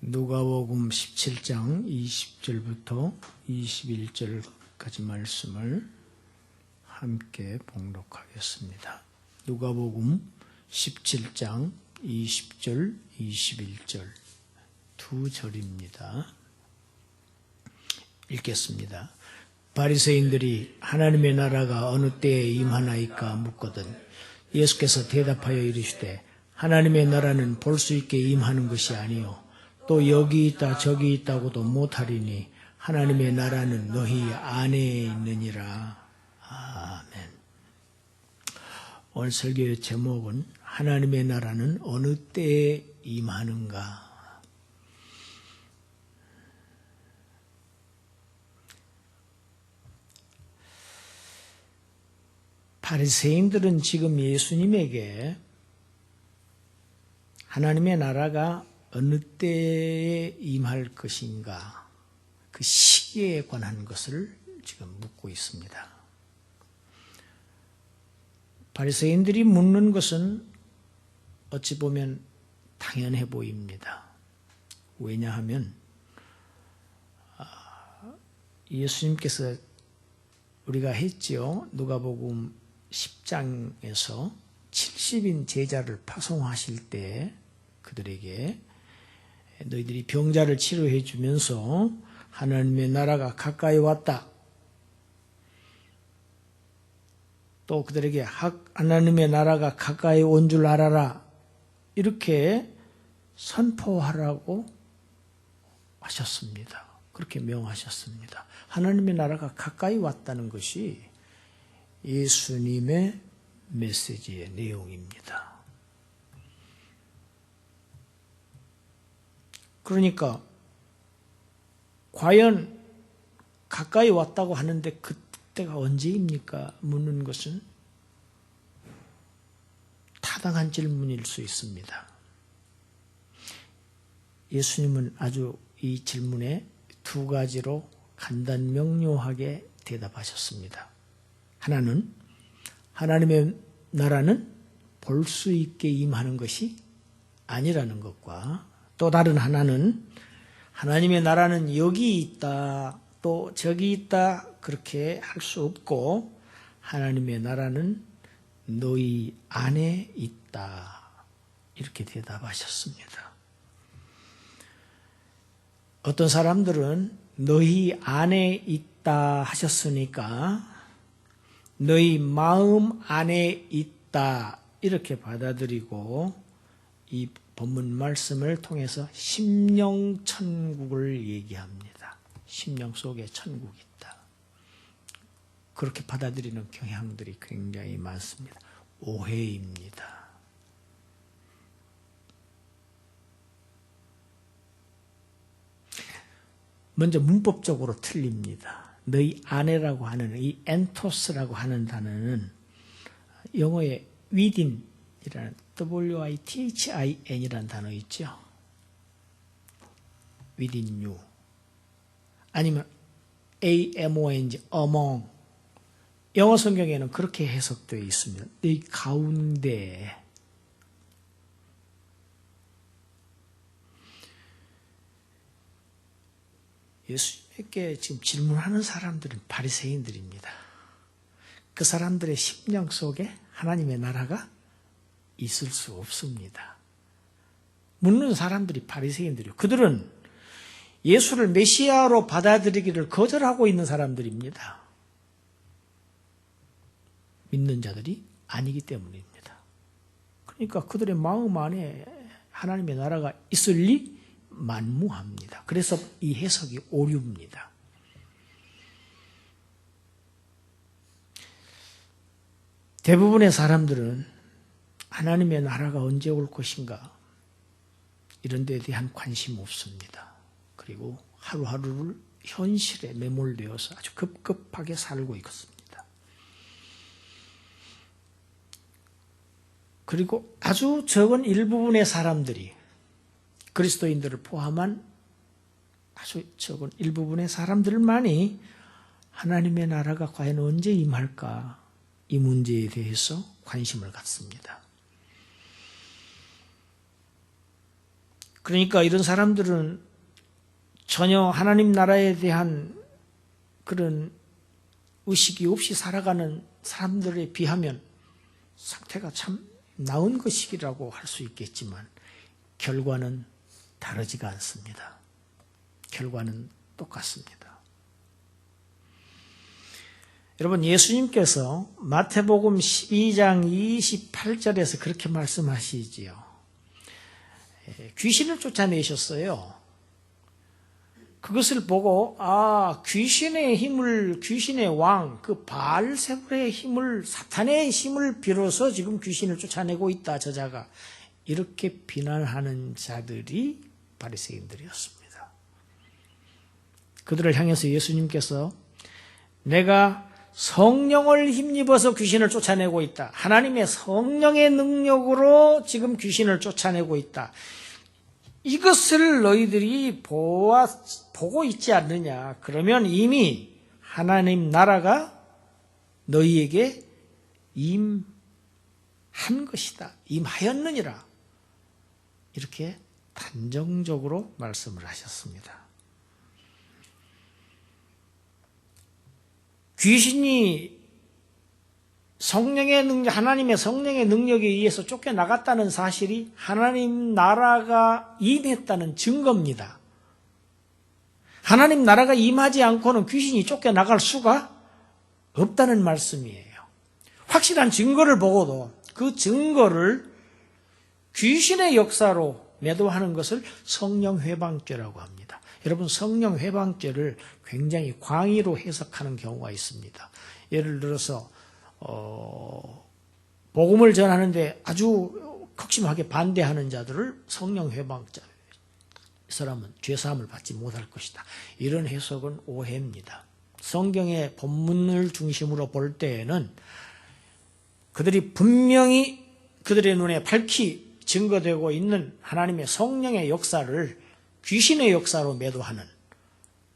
누가복음 17장 20절부터 21절까지 말씀을 함께 봉독하겠습니다. 누가복음 17장 20절, 21절 두 절입니다. 읽겠습니다. 바리새인들이 하나님의 나라가 어느 때에 임하나이까 묻거든 예수께서 대답하여 이르시되 하나님의 나라는 볼 수 있게 임하는 것이 아니요 또 여기 있다 저기 있다고도 못하리니 하나님의 나라는 너희 안에 있느니라. 아멘. 오늘 설교의 제목은 하나님의 나라는 어느 때에 임하는가. 바리새인들은 지금 예수님에게 하나님의 나라가 어느 때에 임할 것인가, 그 시기에 관한 것을 지금 묻고 있습니다. 바리새인들이 묻는 것은 어찌 보면 당연해 보입니다. 왜냐하면 예수님께서 우리가 했지요. 누가복음 10장에서 70인 제자를 파송하실 때 그들에게 너희들이 병자를 치료해 주면서 하나님의 나라가 가까이 왔다. 또 그들에게 하나님의 나라가 가까이 온 줄 알아라. 이렇게 선포하라고 하셨습니다. 그렇게 명하셨습니다. 하나님의 나라가 가까이 왔다는 것이 예수님의 메시지의 내용입니다. 그러니까 과연 가까이 왔다고 하는데 그때가 언제입니까? 묻는 것은 타당한 질문일 수 있습니다. 예수님은 아주 이 질문에 두 가지로 간단 명료하게 대답하셨습니다. 하나는 하나님의 나라는 볼 수 있게 임하는 것이 아니라는 것과 또 다른 하나는 하나님의 나라는 여기 있다 또 저기 있다 그렇게 할 수 없고 하나님의 나라는 너희 안에 있다 이렇게 대답하셨습니다. 어떤 사람들은 너희 안에 있다 하셨으니까 너희 마음 안에 있다 이렇게 받아들이고 이 본문 말씀을 통해서 심령천국을 얘기합니다. 심령 속에 천국이 있다. 그렇게 받아들이는 경향들이 굉장히 많습니다. 오해입니다. 먼저 문법적으로 틀립니다. 너희 안에라고 하는 이 엔토스라고 하는 단어는 영어의 within이라는 within이라는 단어 있죠. within you 아니면 among among 영어 성경에는 그렇게 해석되어 있습니다. 너희 가운데 예수님께 지금 질문하는 사람들은 바리새인들입니다. 그 사람들의 심령 속에 하나님의 나라가 있을 수 없습니다. 묻는 사람들이 바리새인들이요. 그들은 예수를 메시아로 받아들이기를 거절하고 있는 사람들입니다. 믿는 자들이 아니기 때문입니다. 그러니까 그들의 마음 안에 하나님의 나라가 있을 리 만무합니다. 그래서 이 해석이 오류입니다. 대부분의 사람들은 하나님의 나라가 언제 올 것인가 이런 데에 대한 관심 없습니다. 그리고 하루하루를 현실에 매몰되어서 아주 급급하게 살고 있습니다. 그리고 아주 적은 일부분의 사람들이 그리스도인들을 포함한 아주 적은 일부분의 사람들만이 하나님의 나라가 과연 언제 임할까 이 문제에 대해서 관심을 갖습니다. 그러니까 이런 사람들은 전혀 하나님 나라에 대한 그런 의식이 없이 살아가는 사람들에 비하면 상태가 참 나은 것이라고 할 수 있겠지만 결과는 다르지가 않습니다. 결과는 똑같습니다. 여러분, 예수님께서 마태복음 12장 28절에서 그렇게 말씀하시지요. 귀신을 쫓아내셨어요. 그것을 보고 귀신의 힘을, 귀신의 왕, 그 바알세불의 힘을, 사탄의 힘을 빌어서 지금 귀신을 쫓아내고 있다, 저자가. 이렇게 비난하는 자들이 바리새인들이었습니다. 그들을 향해서 예수님께서 내가 성령을 힘입어서 귀신을 쫓아내고 있다. 하나님의 성령의 능력으로 지금 귀신을 쫓아내고 있다. 이것을 너희들이 보고 있지 않느냐. 그러면 이미 하나님 나라가 너희에게 임한 것이다. 임하였느니라. 이렇게 단정적으로 말씀을 하셨습니다. 귀신이 성령의 능력, 하나님의 성령의 능력에 의해서 쫓겨나갔다는 사실이 하나님 나라가 임했다는 증거입니다. 하나님 나라가 임하지 않고는 귀신이 쫓겨나갈 수가 없다는 말씀이에요. 확실한 증거를 보고도 그 증거를 귀신의 역사로 매도하는 것을 성령회방죄라고 합니다. 여러분, 성령회방죄를 굉장히 광의로 해석하는 경우가 있습니다. 예를 들어서 복음을 전하는데 아주 극심하게 반대하는 자들을 성령회방죄, 이 사람은 죄사함을 받지 못할 것이다. 이런 해석은 오해입니다. 성경의 본문을 중심으로 볼 때에는 그들이 분명히 그들의 눈에 밝히 증거되고 있는 하나님의 성령의 역사를 귀신의 역사로 매도하는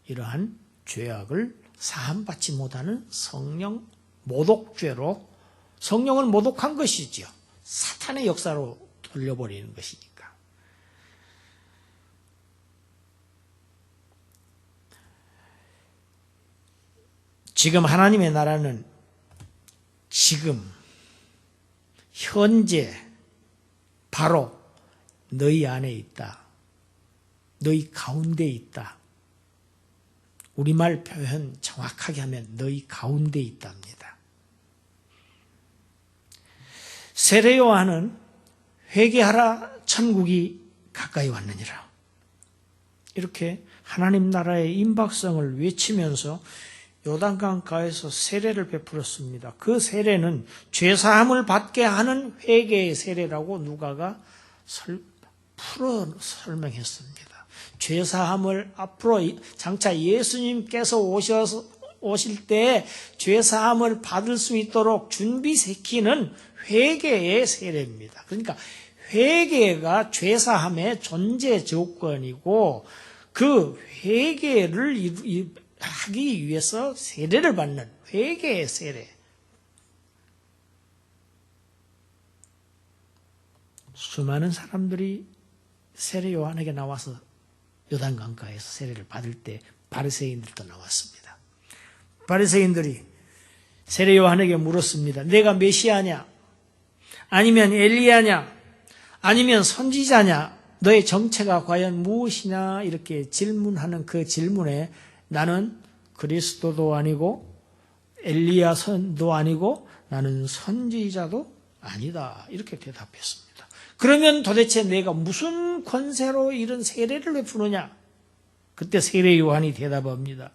이러한 죄악을 사함받지 못하는 성령 모독죄로, 성령을 모독한 것이지요. 사탄의 역사로 돌려버리는 것이니까. 지금 하나님의 나라는 지금 현재 바로 너희 안에 있다. 너희 가운데 있다. 우리말 표현 정확하게 하면 너희 가운데 있답니다. 세례 요한은 회개하라, 천국이 가까이 왔느니라. 이렇게 하나님 나라의 임박성을 외치면서 요단강가에서 세례를 베풀었습니다. 그 세례는 죄사함을 받게 하는 회개의 세례라고 누가가 풀어 설명했습니다. 죄사함을 앞으로 장차 예수님께서 오실 때 죄사함을 받을 수 있도록 준비시키는 회개의 세례입니다. 그러니까 회개가 죄사함의 존재 조건이고 그 회개를 하기 위해서 세례를 받는 회개의 세례. 수많은 사람들이 세례 요한에게 나와서 요단강가에서 세례를 받을 때 바리새인들도 나왔습니다. 바리새인들이 세례 요한에게 물었습니다. 내가 메시아냐? 아니면 엘리야냐? 아니면 선지자냐? 너의 정체가 과연 무엇이냐? 이렇게 질문하는 그 질문에 나는 그리스도도 아니고 엘리야 선도 아니고 나는 선지자도 아니다. 이렇게 대답했습니다. 그러면 도대체 내가 무슨 권세로 이런 세례를 베푸느냐? 그때 세례 요한이 대답합니다.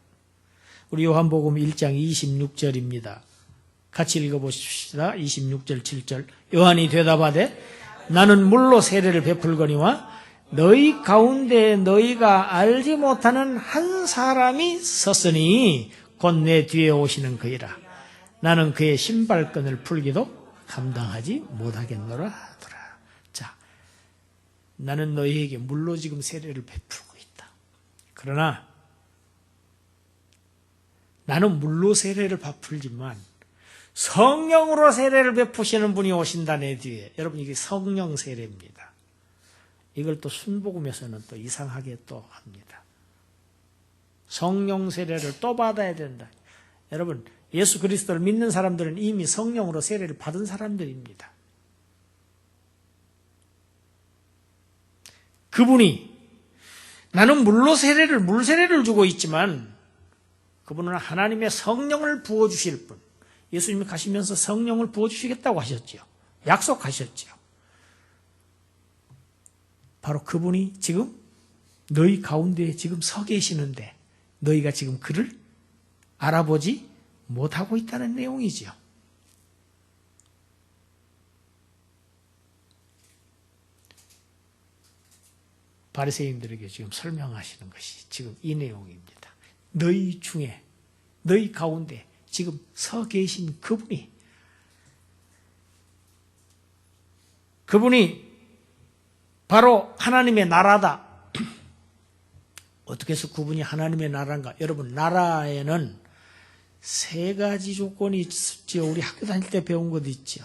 우리 요한복음 1장 26절입니다. 같이 읽어보십시다. 26절 7절. 요한이 대답하되 나는 물로 세례를 베풀거니와 너희 가운데 너희가 알지 못하는 한 사람이 섰으니 곧 내 뒤에 오시는 그이라. 나는 그의 신발끈을 풀기도 감당하지 못하겠노라 하더라. 자, 나는 너희에게 물로 지금 세례를 베풀고 있다. 그러나 나는 물로 세례를 베풀지만 성령으로 세례를 베푸시는 분이 오신다 내 뒤에. 여러분, 이게 성령 세례입니다. 이걸 또 순복음에서는 또 이상하게 또 합니다. 성령 세례를 또 받아야 된다. 여러분, 예수 그리스도를 믿는 사람들은 이미 성령으로 세례를 받은 사람들입니다. 그분이 나는 물 세례를 주고 있지만 그분은 하나님의 성령을 부어주실 분. 예수님이 가시면서 성령을 부어주시겠다고 하셨지요. 약속하셨지요. 바로 그분이 지금 너희 가운데 지금 서 계시는데 너희가 지금 그를 알아보지 못하고 있다는 내용이지요. 바리새인들에게 지금 설명하시는 것이 지금 이 내용입니다. 너희 중에, 너희 가운데 지금 서 계신 그분이 바로 하나님의 나라다. 어떻게 해서 그분이 하나님의 나라인가? 여러분, 나라에는 세 가지 조건이 있죠. 우리 학교 다닐 때 배운 것 있죠.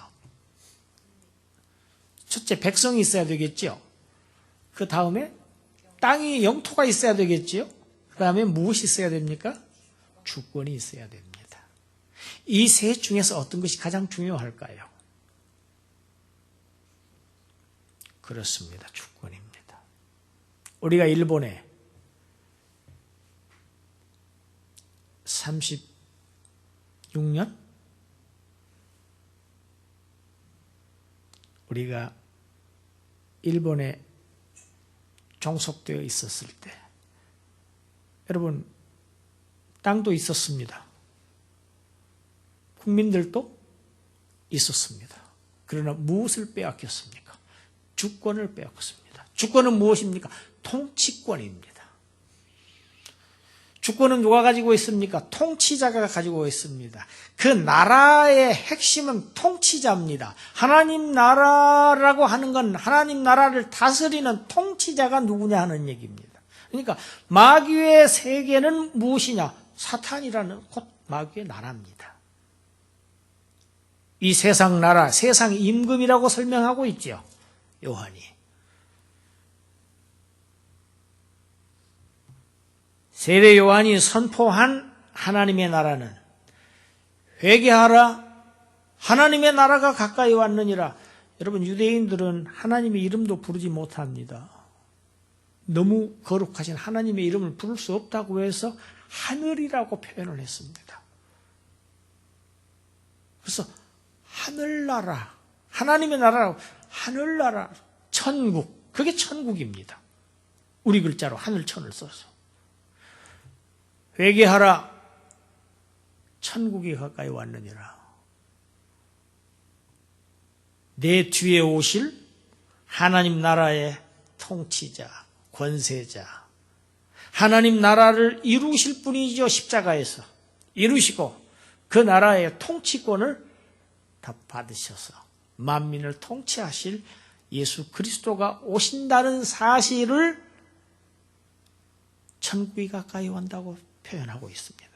첫째, 백성이 있어야 되겠죠. 그 다음에 땅이 영토가 있어야 되겠죠. 그 다음에 무엇이 있어야 됩니까? 주권이 있어야 됩니다. 이 세 중에서 어떤 것이 가장 중요할까요? 그렇습니다. 주권입니다. 우리가 일본에 36년? 우리가 일본에 종속되어 있었을 때 여러분 땅도 있었습니다. 국민들도 있었습니다. 그러나 무엇을 빼앗겼습니까? 주권을 빼앗겼습니다. 주권은 무엇입니까? 통치권입니다. 주권은 누가 가지고 있습니까? 통치자가 가지고 있습니다. 그 나라의 핵심은 통치자입니다. 하나님 나라라고 하는 건 하나님 나라를 다스리는 통치자가 누구냐 하는 얘기입니다. 그러니까 마귀의 세계는 무엇이냐? 사탄이라는 곧 마귀의 나라입니다. 이 세상 나라, 세상 임금이라고 설명하고 있죠. 요한이. 세례 요한이 선포한 하나님의 나라는 회개하라 하나님의 나라가 가까이 왔느니라. 여러분, 유대인들은 하나님의 이름도 부르지 못합니다. 너무 거룩하신 하나님의 이름을 부를 수 없다고 해서 하늘이라고 표현을 했습니다. 그래서 하늘나라, 하나님의 나라라고, 하늘나라, 천국, 그게 천국입니다. 우리 글자로 하늘천을 써서. 회개하라, 천국이 가까이 왔느니라. 내 뒤에 오실 하나님 나라의 통치자, 권세자, 하나님 나라를 이루실 분이죠. 십자가에서 이루시고 그 나라의 통치권을 다 받으셔서 만민을 통치하실 예수 그리스도가 오신다는 사실을 천국이 가까이 온다고 표현하고 있습니다.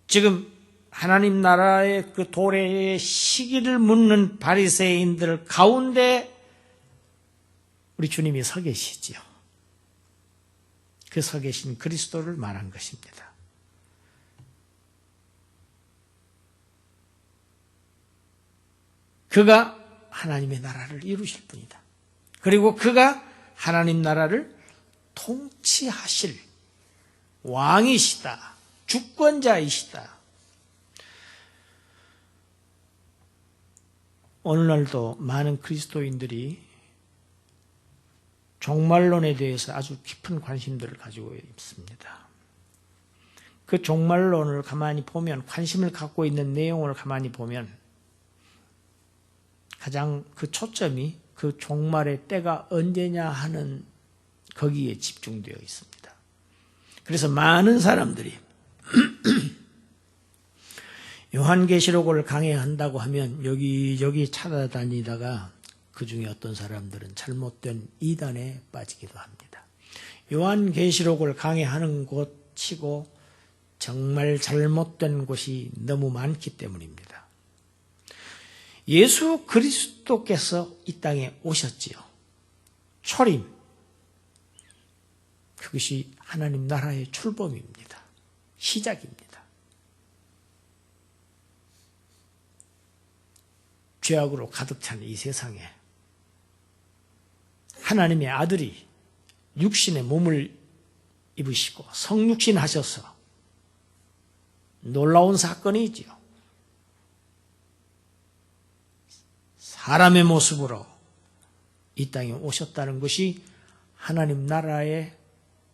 지금 하나님 나라의 그 도래의 시기를 묻는 바리새인들 가운데 우리 주님이 서 계시지요. 그 서 계신 그리스도를 말한 것입니다. 그가 하나님의 나라를 이루실 분이다. 그리고 그가 하나님 나라를 통치하실 왕이시다. 주권자이시다. 오늘날도 많은 그리스도인들이 종말론에 대해서 아주 깊은 관심들을 가지고 있습니다. 그 종말론을 가만히 보면, 관심을 갖고 있는 내용을 가만히 보면 가장 그 초점이 그 종말의 때가 언제냐 하는 거기에 집중되어 있습니다. 그래서 많은 사람들이 요한계시록을 강해한다고 하면 여기저기 찾아다니다가 그 중에 어떤 사람들은 잘못된 이단에 빠지기도 합니다. 요한계시록을 강해하는 곳치고 정말 잘못된 곳이 너무 많기 때문입니다. 예수 그리스도께서 이 땅에 오셨지요. 초림. 그것이 하나님 나라의 출범입니다. 시작입니다. 죄악으로 가득 찬 이 세상에 하나님의 아들이 육신의 몸을 입으시고 성육신 하셔서 놀라운 사건이지요. 사람의 모습으로 이 땅에 오셨다는 것이 하나님 나라의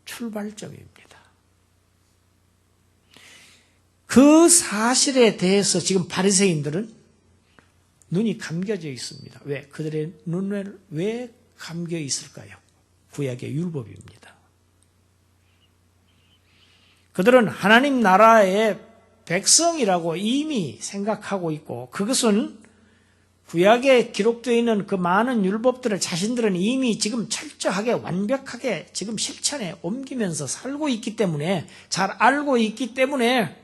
출발점입니다. 그 사실에 대해서 지금 바리새인들은 눈이 감겨져 있습니다. 왜? 그들의 눈을 왜 감겨 있을까요? 구약의 율법입니다. 그들은 하나님 나라의 백성이라고 이미 생각하고 있고 그것은 구약에 기록되어 있는 그 많은 율법들을 자신들은 이미 지금 철저하게 완벽하게 지금 실천에 옮기면서 살고 있기 때문에 잘 알고 있기 때문에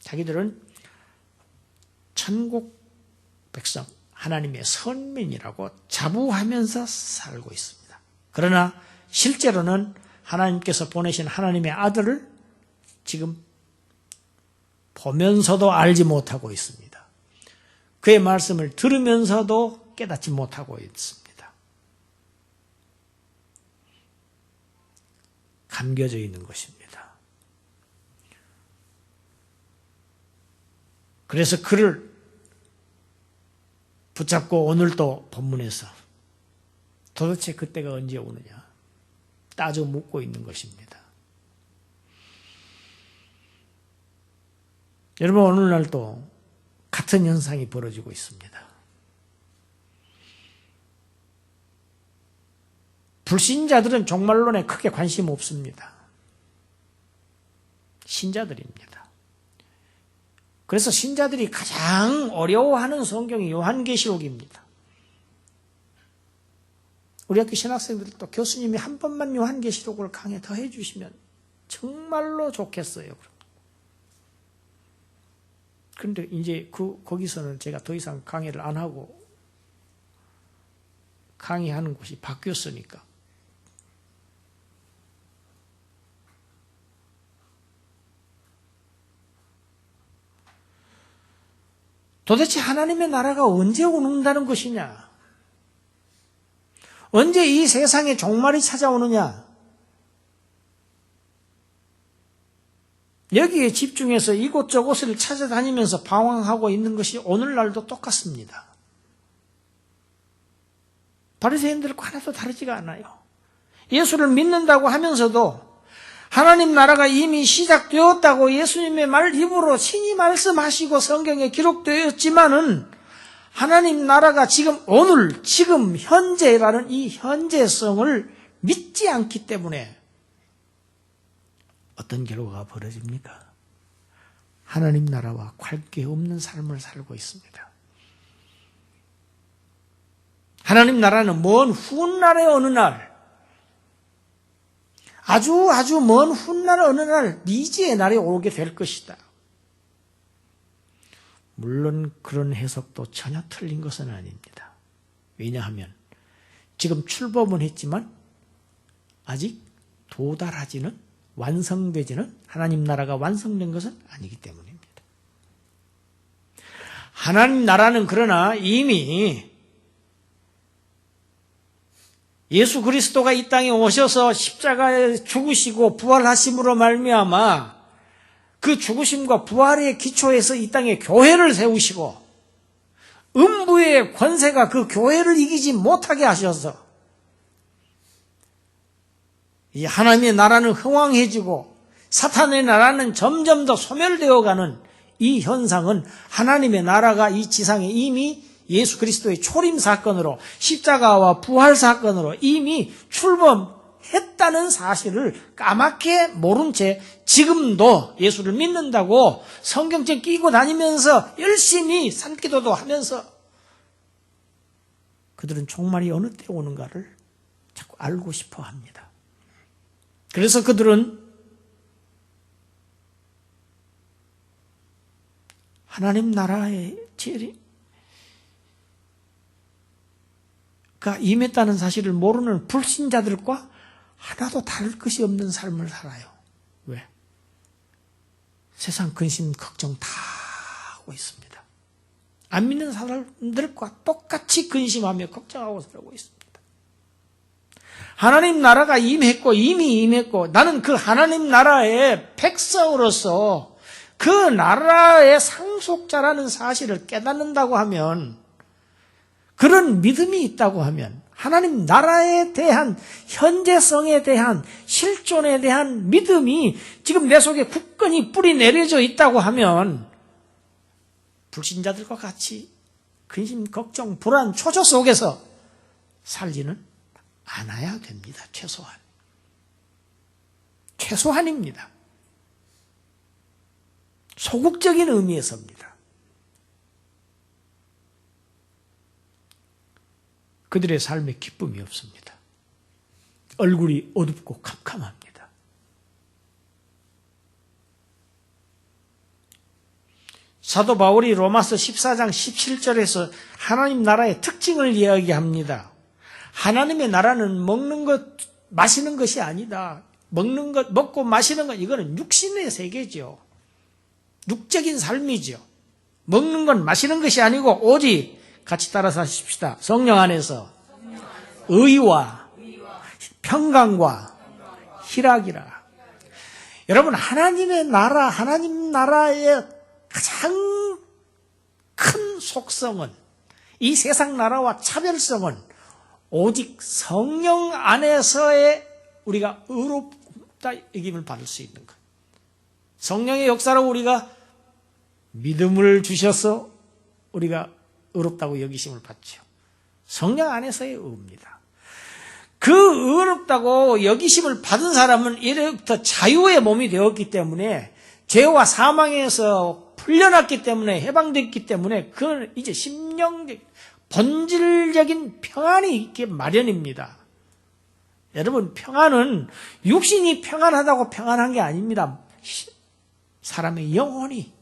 자기들은 천국 백성 하나님의 선민이라고 자부하면서 살고 있습니다. 그러나 실제로는 하나님께서 보내신 하나님의 아들을 지금 보면서도 알지 못하고 있습니다. 그의 말씀을 들으면서도 깨닫지 못하고 있습니다. 감겨져 있는 것입니다. 그래서 그를 붙잡고 오늘도 본문에서 도대체 그때가 언제 오느냐 따져 묻고 있는 것입니다. 여러분 오늘날도 같은 현상이 벌어지고 있습니다. 불신자들은 종말론에 크게 관심 없습니다. 신자들입니다. 그래서 신자들이 가장 어려워하는 성경이 요한계시록입니다. 우리 학교 신학생들도 교수님이 한 번만 요한계시록을 강의 더 해주시면 정말로 좋겠어요. 그런데 이제 거기서는 제가 더 이상 강의를 안 하고 강의하는 곳이 바뀌었으니까. 도대체 하나님의 나라가 언제 오는다는 것이냐? 언제 이 세상에 종말이 찾아오느냐? 여기에 집중해서 이곳저곳을 찾아다니면서 방황하고 있는 것이 오늘날도 똑같습니다. 바리새인들과 하나도 다르지가 않아요. 예수를 믿는다고 하면서도 하나님 나라가 이미 시작되었다고 예수님의 말 입으로 친히 말씀하시고 성경에 기록되었지만은 하나님 나라가 지금 오늘, 지금 현재라는 이 현재성을 믿지 않기 때문에 어떤 결과가 벌어집니까? 하나님 나라와 관계없는 삶을 살고 있습니다. 하나님 나라는 먼 훗날의 어느 날, 아주 먼 훗날의 어느 날, 미지의 날이 오게 될 것이다. 물론 그런 해석도 전혀 틀린 것은 아닙니다. 왜냐하면 지금 출범은 했지만 아직 도달하지는 완성되지는 하나님 나라가 완성된 것은 아니기 때문입니다. 하나님 나라는 그러나 이미 예수 그리스도가 이 땅에 오셔서 십자가에 죽으시고 부활하심으로 말미암아 그 죽으심과 부활의 기초에서 이 땅에 교회를 세우시고 음부의 권세가 그 교회를 이기지 못하게 하셔서 이 하나님의 나라는 흥왕해지고 사탄의 나라는 점점 더 소멸되어가는 이 현상은 하나님의 나라가 이 지상에 이미 예수 그리스도의 초림 사건으로 십자가와 부활 사건으로 이미 출범했다는 사실을 까맣게 모른 채 지금도 예수를 믿는다고 성경책 끼고 다니면서 열심히 산기도도 하면서 그들은 종말이 어느 때 오는가를 자꾸 알고 싶어 합니다. 그래서 그들은 하나님 나라의 임했다는 사실을 모르는 불신자들과 하나도 다를 것이 없는 삶을 살아요. 왜? 세상 근심, 걱정 다 하고 있습니다. 안 믿는 사람들과 똑같이 근심하며 걱정하고 살고 있습니다. 하나님 나라가 이미 임했고 나는 그 하나님 나라의 백성으로서 그 나라의 상속자라는 사실을 깨닫는다고 하면, 그런 믿음이 있다고 하면, 하나님 나라에 대한 현재성에 대한 실존에 대한 믿음이 지금 내 속에 굳건히 뿌리 내려져 있다고 하면 불신자들과 같이 근심, 걱정, 불안, 초조 속에서 살지는 않아야 됩니다. 최소한입니다. 소극적인 의미에서입니다. 그들의 삶에 기쁨이 없습니다. 얼굴이 어둡고 캄캄합니다. 사도 바울이 로마서 14장 17절에서 하나님 나라의 특징을 이야기합니다. 하나님의 나라는 먹는 것, 마시는 것이 아니다. 먹는 것, 먹고 마시는 것, 이거는 육신의 세계죠. 육적인 삶이죠. 먹는 건 마시는 것이 아니고 오직 같이 따라서 하십시다. 성령 안에서 의와 평강과 희락이라. 여러분, 하나님의 나라, 하나님 나라의 가장 큰 속성은, 이 세상 나라와 차별성은 오직 성령 안에서의 우리가 의롭다 여김을 받을 수 있는 것. 성령의 역사로 우리가 믿음을 주셔서 우리가 의롭다고 여기심을 받죠. 성령 안에서의 의입니다. 그 의롭다고 여기심을 받은 사람은 이제부터 자유의 몸이 되었기 때문에, 죄와 사망에서 풀려났기 때문에, 해방됐기 때문에 그건 이제 심령적, 본질적인 평안이 있기 마련입니다. 여러분, 평안은 육신이 평안하다고 평안한 게 아닙니다. 사람의 영혼이,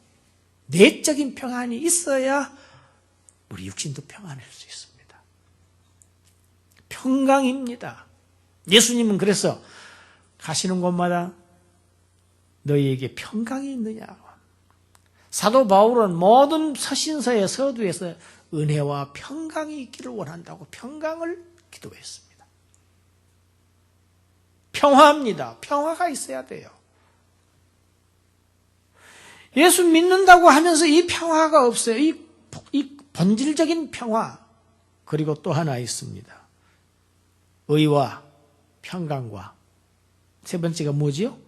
내적인 평안이 있어야 우리 육신도 평안할 수 있습니다. 평강입니다. 예수님은 그래서 가시는 곳마다 너희에게 평강이 있느냐. 사도 바울은 모든 서신서의 서두에서 은혜와 평강이 있기를 원한다고 평강을 기도했습니다. 평화입니다. 평화가 있어야 돼요. 예수 믿는다고 하면서 이 평화가 없어요. 이 본질적인 평화. 그리고 또 하나 있습니다. 의와 평강과 세 번째가 뭐지요?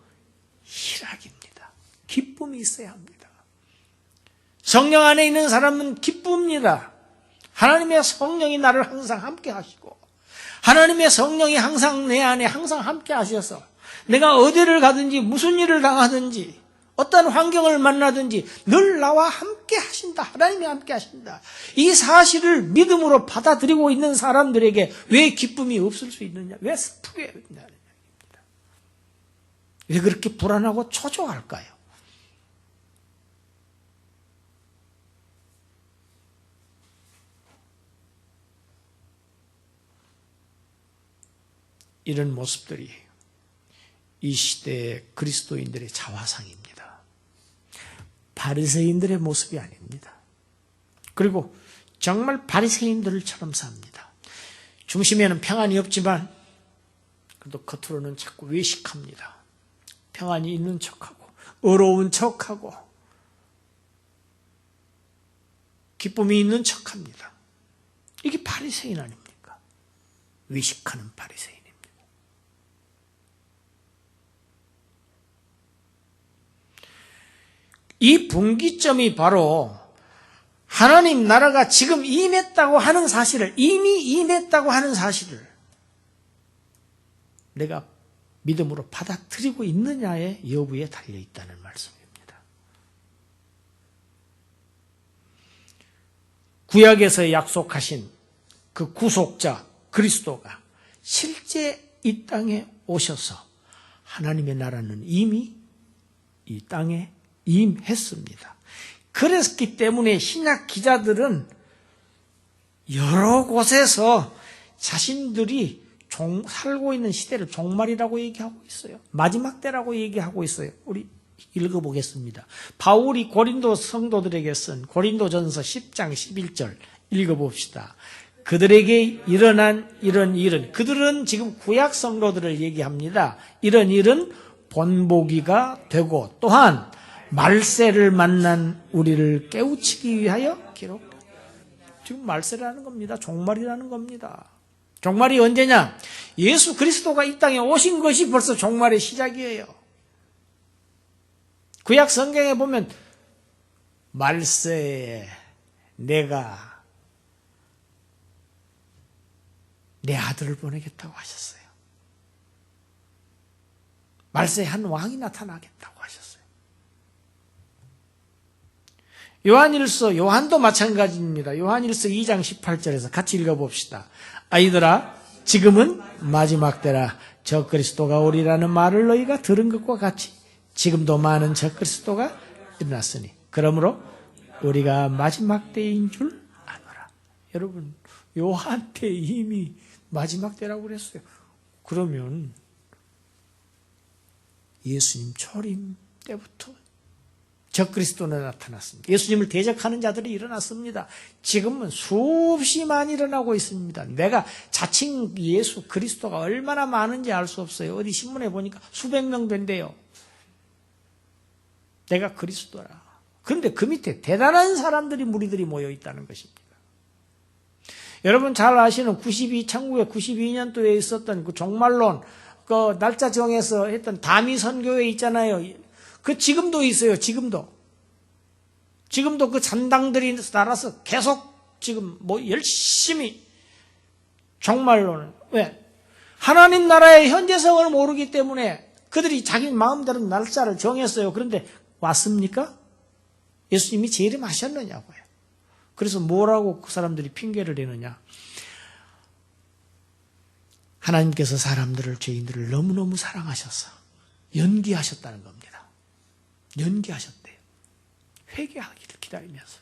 희락입니다. 기쁨이 있어야 합니다. 성령 안에 있는 사람은 기쁩니다. 하나님의 성령이 나를 항상 함께 하시고, 하나님의 성령이 항상 내 안에 항상 함께 하셔서 내가 어디를 가든지 무슨 일을 당하든지 어떤 환경을 만나든지 늘 나와 함께 하신다. 하나님이 함께 하신다. 이 사실을 믿음으로 받아들이고 있는 사람들에게 왜 기쁨이 없을 수 있느냐? 왜 슬프게 있느냐? 왜 그렇게 불안하고 초조할까요? 이런 모습들이 이 시대의 그리스도인들의 자화상입니다. 바리새인들의 모습이 아닙니다. 그리고 정말 바리새인들처럼 삽니다. 중심에는 평안이 없지만 그래도 겉으로는 자꾸 외식합니다. 평안이 있는 척하고 어려운 척하고 기쁨이 있는 척합니다. 이게 바리새인 아닙니까? 외식하는 바리새인입니다. 이 분기점이 바로 하나님 나라가 지금 임했다고 하는 사실을, 이미 임했다고 하는 사실을 내가 믿음으로 받아들이고 있느냐의 여부에 달려있다는 말씀입니다. 구약에서 약속하신 그 구속자 그리스도가 실제 이 땅에 오셔서 하나님의 나라는 이미 이 땅에 임했습니다. 그랬기 때문에 신약 기자들은 여러 곳에서 자신들이 살고 있는 시대를 종말이라고 얘기하고 있어요. 마지막 때라고 얘기하고 있어요. 우리 읽어보겠습니다. 바울이 고린도 성도들에게 쓴 고린도전서 10장 11절 읽어봅시다. 그들에게 일어난 이런 일은, 그들은 지금 구약 성도들을 얘기합니다. 이런 일은 본보기가 되고 또한 말세를 만난 우리를 깨우치기 위하여 기록된다. 지금 말세라는 겁니다. 종말이라는 겁니다. 종말이 언제냐? 예수 그리스도가 이 땅에 오신 것이 벌써 종말의 시작이에요. 구약 성경에 보면 말세에 내가 내 아들을 보내겠다고 하셨어요. 말세에 한 왕이 나타나겠다고 하셨어요. 요한일서, 요한도 마찬가지입니다. 요한일서 2장 18절에서 같이 읽어봅시다. 아이들아, 지금은 마지막 때라. 저 그리스도가 오리라는 말을 너희가 들은 것과 같이 지금도 많은 저 그리스도가 일어났으니 그러므로 우리가 마지막 때인 줄 아노라. 여러분, 요한 때 이미 마지막 때라고 그랬어요. 그러면 예수님 초림 때부터 저 그리스도는 나타났습니다. 예수님을 대적하는 자들이 일어났습니다. 지금은 수없이만 일어나고 있습니다. 내가 자칭 예수 그리스도가 얼마나 많은지 알 수 없어요. 어디 신문에 보니까 수백 명 된대요. 내가 그리스도라. 그런데 그 밑에 대단한 사람들이, 무리들이 모여 있다는 것입니다. 여러분 잘 아시는 1992년도에 있었던 그 종말론, 그 날짜 정해서 했던 다미 선교회 있잖아요. 그 지금도 있어요. 지금도 그 잔당들이 따라서 계속 지금 열심히 종말론을. 왜? 하나님 나라의 현재성을 모르기 때문에 그들이 자기 마음대로 날짜를 정했어요. 그런데 왔습니까? 예수님이 재림하셨느냐고요. 그래서 뭐라고 그 사람들이 핑계를 대느냐? 하나님께서 사람들을, 죄인들을 너무너무 사랑하셔서 연기하셨다는 겁니다. 연기하셨대요. 회개하기를 기다리면서.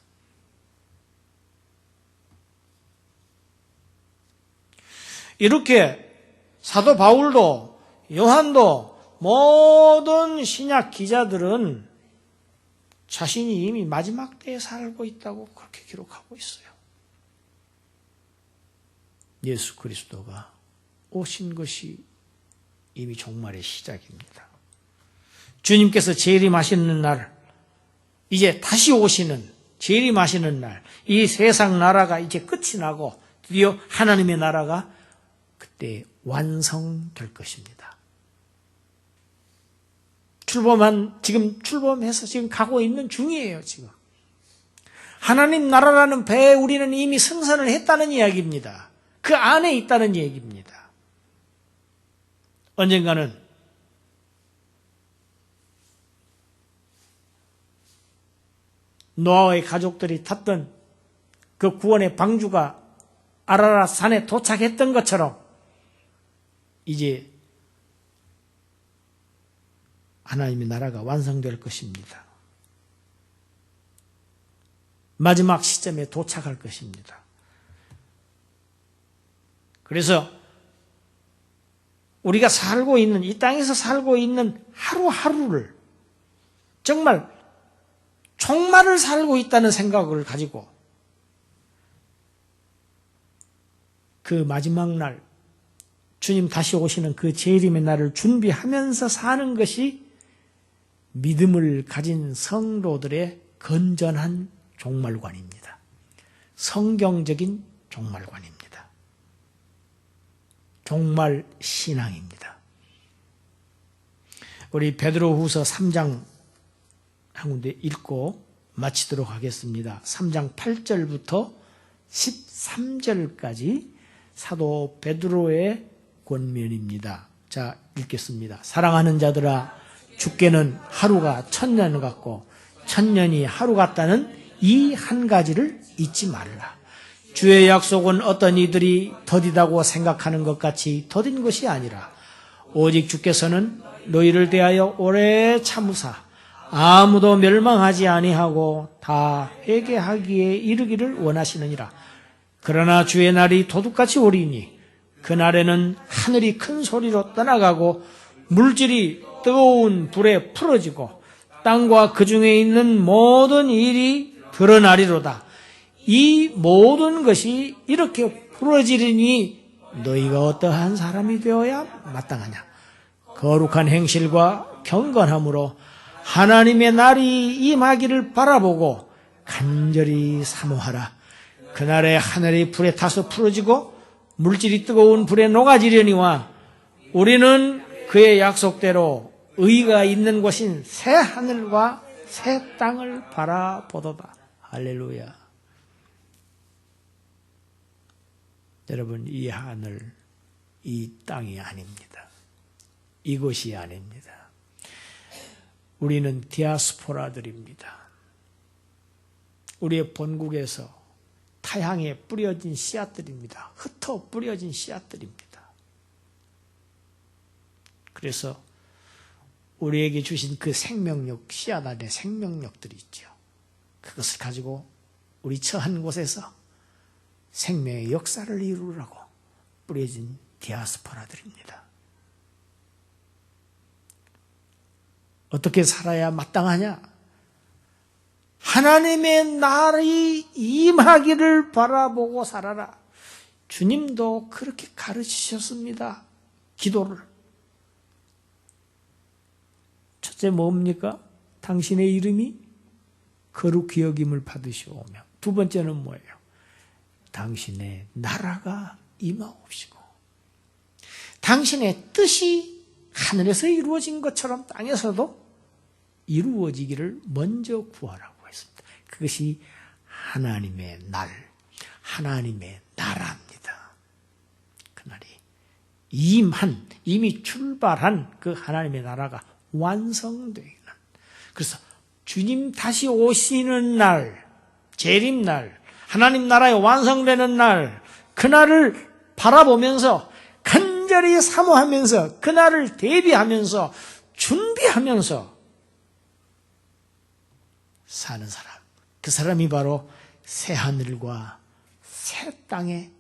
이렇게 사도 바울도, 요한도, 모든 신약 기자들은 자신이 이미 마지막 때에 살고 있다고 그렇게 기록하고 있어요. 예수 그리스도가 오신 것이 이미 종말의 시작입니다. 주님께서 재림하시는 날, 이제 다시 오시는, 재림하시는 날, 이 세상 나라가 이제 끝이 나고 드디어 하나님의 나라가 그때 완성될 것입니다. 지금 출범해서 지금 가고 있는 중이에요, 지금. 하나님 나라라는 배에 우리는 이미 승선을 했다는 이야기입니다. 그 안에 있다는 얘기입니다. 언젠가는 노아의 가족들이 탔던 그 구원의 방주가 아라랏 산에 도착했던 것처럼 이제 하나님의 나라가 완성될 것입니다. 마지막 시점에 도착할 것입니다. 그래서 우리가 살고 있는, 이 땅에서 살고 있는 하루하루를 정말 종말을 살고 있다는 생각을 가지고 그 마지막 날, 주님 다시 오시는 그 재림의 날을 준비하면서 사는 것이 믿음을 가진 성도들의 건전한 종말관입니다. 성경적인 종말관입니다. 종말 신앙입니다. 우리 베드로후서 3장 한 군데 읽고 마치도록 하겠습니다. 3장 8절부터 13절까지 사도 베드로의 권면입니다. 자, 읽겠습니다. 사랑하는 자들아, 주께는 하루가 1000년 같고 1000년이 하루 같다는 이 한 가지를 잊지 말라. 주의 약속은 어떤 이들이 더디다고 생각하는 것 같이 더딘 것이 아니라 오직 주께서는 너희를 대하여 오래 참으사 아무도 멸망하지 아니하고 다 회개하기에 이르기를 원하시느니라. 그러나 주의 날이 도둑같이 오리니 그날에는 하늘이 큰 소리로 떠나가고 물질이 뜨거운 불에 풀어지고 땅과 그 중에 있는 모든 일이 드러나리로다. 이 모든 것이 이렇게 풀어지리니 너희가 어떠한 사람이 되어야 마땅하냐. 거룩한 행실과 경건함으로 하나님의 날이 임하기를 바라보고 간절히 사모하라. 그날에 하늘이 불에 타서 풀어지고 물질이 뜨거운 불에 녹아지려니와 우리는 그의 약속대로 의가 있는 곳인 새 하늘과 새 땅을 바라보도다. 할렐루야. 여러분, 이 하늘, 이 땅이 아닙니다. 이곳이 아닙니다. 우리는 디아스포라들입니다. 우리의 본국에서 타향에 뿌려진 씨앗들입니다. 흩어 뿌려진 씨앗들입니다. 그래서 우리에게 주신 그 생명력, 씨앗 안에 생명력들이 있죠. 그것을 가지고 우리 처한 곳에서 생명의 역사를 이루라고 뿌려진 디아스포라들입니다. 어떻게 살아야 마땅하냐? 하나님의 날이 임하기를 바라보고 살아라. 주님도 그렇게 가르치셨습니다. 기도를. 첫째 뭡니까? 당신의 이름이 거룩히 여김을 받으시오며. 두 번째는 뭐예요? 당신의 나라가 임하옵시고 당신의 뜻이 하늘에서 이루어진 것처럼 땅에서도 이루어지기를 먼저 구하라고 했습니다. 그것이 하나님의 날, 하나님의 나라입니다. 그날이 이미 출발한 그 하나님의 나라가 완성되는. 그래서 주님 다시 오시는 날, 재림날, 하나님 나라의 완성되는 날, 그날을 바라보면서 간절히 사모하면서 그날을 대비하면서 준비하면서 사는 사람, 그 사람이 바로 새 하늘과 새 땅의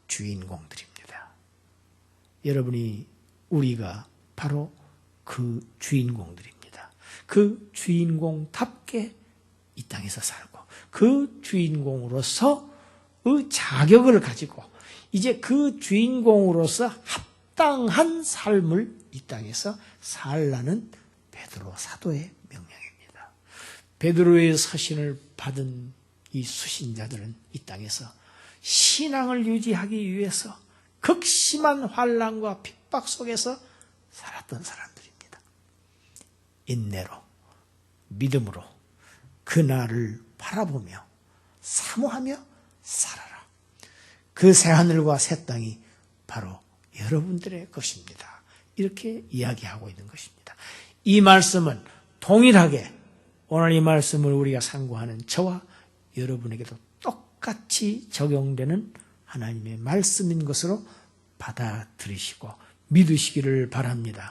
주인공들입니다. 여러분이, 우리가 바로 그 주인공들입니다. 그 주인공답게 이 땅에서 살고 그 주인공으로서 그 자격을 가지고 이제 그 주인공으로서 합당한 삶을 이 땅에서 살라는 베드로 사도의 명령입니다. 베드로의 서신을 받은 이 수신자들은 이 땅에서 신앙을 유지하기 위해서 극심한 환난과 핍박 속에서 살았던 사람들입니다. 인내로, 믿음으로 그날을 바라보며 사모하며 살아라. 그 새하늘과 새 땅이 바로 여러분들의 것입니다. 이렇게 이야기하고 있는 것입니다. 이 말씀은 동일하게 오늘 이 말씀을 우리가 상고하는 저와 여러분에게도 똑같이 적용되는 하나님의 말씀인 것으로 받아들이시고 믿으시기를 바랍니다.